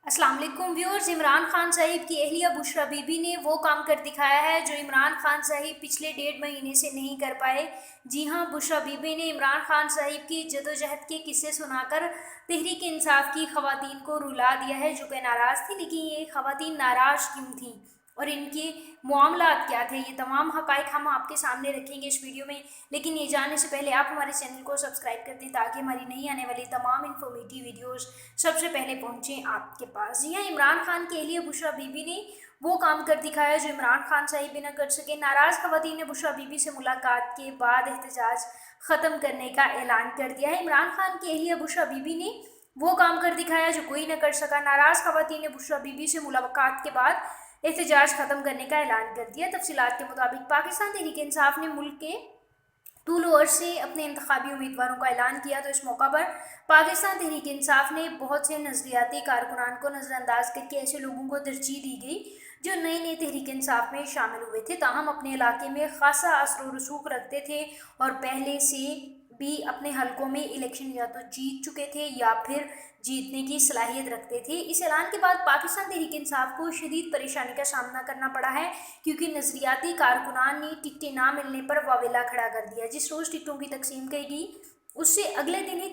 अस्सलाम वालेकुम व्यूअर्स। इमरान खान साहिब की अहलिया बुशरा बीबी ने वो काम कर दिखाया है जो इमरान खान साहिब पिछले 1.5 महीने से नहीं कर पाए। जी हां, बुशरा बीबी ने इमरान खान साहिब की जदोजहद के किस्से सुनाकर तहरीक इंसाफ की खवातीन को रुला दिया है जो कि नाराज़ थी। लेकिन ये खवातीन नाराज़ क्यों थी और इनके मामलात क्या थे, ये तमाम हक़ाइक़ हम आपके सामने रखेंगे इस वीडियो में। लेकिन ये जानने से पहले आप हमारे चैनल को सब्सक्राइब कर दें ताकि हमारी नई आने वाली तमाम इन्फॉर्मेटिव वीडियोस सबसे पहले पहुंचें आपके पास। जी हाँ, इमरान खान के लिए बुशरा बीबी ने वो काम कर दिखाया जो इमरान खान साहिब भी न कर सके। नाराज़ खवातीन ने बुशरा बीबी से मुलाकात के बाद एहतजाज ख़त्म करने का ऐलान कर दिया है। इमरान खान की अहलिया बुशरा बीबी ने वो काम कर दिखाया जो कोई न कर सका। नाराज़ खवातीन ने बुशरा बीबी से मुलाकात के बाद एहतजाज ख़त्म करने का ऐलान कर दिया। तफसीलात के मुताबिक पाकिस्तान तहरीक इंसाफ ने मुल्क के तूल और से अपने इंतखाबी उम्मीदवारों का ऐलान किया, तो इस मौका पर पाकिस्तान तहरीक इंसाफ ने बहुत से नज़रियाती कारकुनान को नज़रअंदाज करके ऐसे लोगों को तरजीह दी गई जो नए नए तहरीक इंसाफ में शामिल हुए थे, ताहम अपने इलाके में खासा असर रसूख रखते थे और पहले से भी अपने हलकों में इलेक्शन या तो जीत चुके थे या फिर जीतने की सलाहियत रखते थे। इस ऐलान के बाद पाकिस्तान तहरीक इंसाफ को शदीद परेशानी का सामना करना पड़ा है क्योंकि नज़रियाती कारकुनान ने टिकटें ना मिलने पर वावेला खड़ा कर दिया। जिस रोज़ टिकटों की तकसीम की गई उससे अगले दिन ही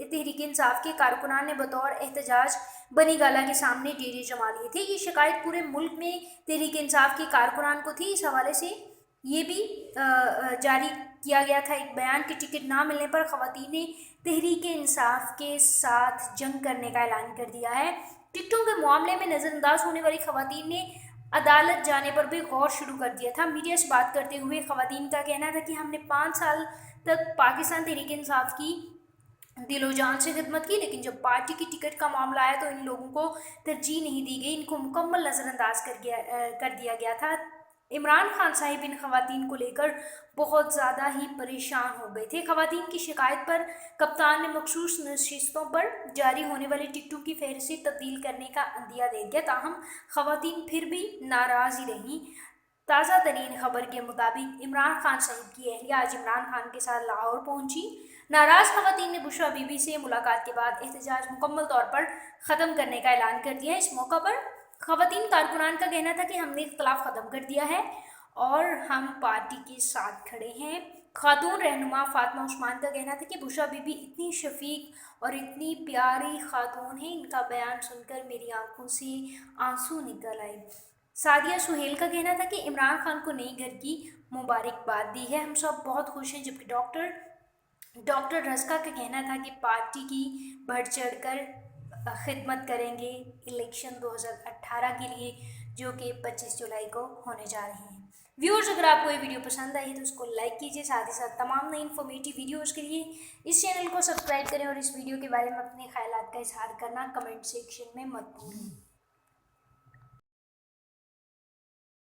तहरीक इंसाफ के कारकुनान ने बतौर एहतजाज बनी गाला के सामने डेरे जमा लिए थे। ये शिकायत पूरे मुल्क में तहरीक इंसाफ के कारकुनान को थी। इस हवाले से ये भी जारी किया गया था एक बयान कि टिकट ना मिलने पर खवातीन ने तहरीक इंसाफ के साथ जंग करने का ऐलान कर दिया है। टिकटों के मामले में नज़रअंदाज होने वाली खवातीन ने अदालत जाने पर भी गौर शुरू कर दिया था। मीडिया से बात करते हुए खवातीन का कहना था कि हमने 5 साल तक पाकिस्तान तहरीक इंसाफ की दिलो जान से खिदमत की, लेकिन जब पार्टी की टिकट का मामला आया तो इन लोगों को तरजीह नहीं दी गई, इनको मुकम्मल नज़रअंदाज कर दिया गया था। इमरान खान साहिब इन खवातीन को लेकर बहुत ज़्यादा ही परेशान हो गए थे। खवातीन की शिकायत पर कप्तान ने मखसूस नशिस्तों पर जारी होने वाली टिकटों की फहरिस्त तब्दील करने का अंदिया दे दिया, ताहम खवातीन फिर भी नाराज़ ही रहीं। ताज़ा तरीन खबर के मुताबिक इमरान खान साहिब की अहलिया आज इमरान खान के साथ लाहौर पहुंची। नाराज़ खवातीन ने बुशरा बीबी से मुलाकात के बाद एहतजाज मुकम्मल तौर पर ख़त्म करने का ऐलान कर दिया। इस मौका पर खवातीन कारकुनान का कहना था कि हमने इख्तलाफ ख़त्म कर दिया है और हम पार्टी के साथ खड़े हैं। खातून रहनुमा फातिमा उस्मान का कहना था कि बुशरा बीबी इतनी शफीक और इतनी प्यारी खातून है, इनका बयान सुनकर मेरी आंखों से आंसू निकल आए। सादिया सुहेल का कहना था कि इमरान खान को नई घर की मुबारकबाद दी है, हम सब बहुत खुश हैं। जबकि डॉक्टर रज़का का कहना था कि पार्टी की बढ़ चढ़ कर खिदमत करेंगे इलेक्शन 2018 के लिए जो कि 25 जुलाई को होने जा रहे हैं। व्यूअर्स, अगर आपको ये वीडियो पसंद आई तो उसको लाइक कीजिए, साथ ही साथ तमाम नई इन्फॉर्मेटिव वीडियोस के लिए इस चैनल को सब्सक्राइब करें और इस वीडियो के बारे में अपने ख्यालात का इजहार करना कमेंट सेक्शन में मत भूलें।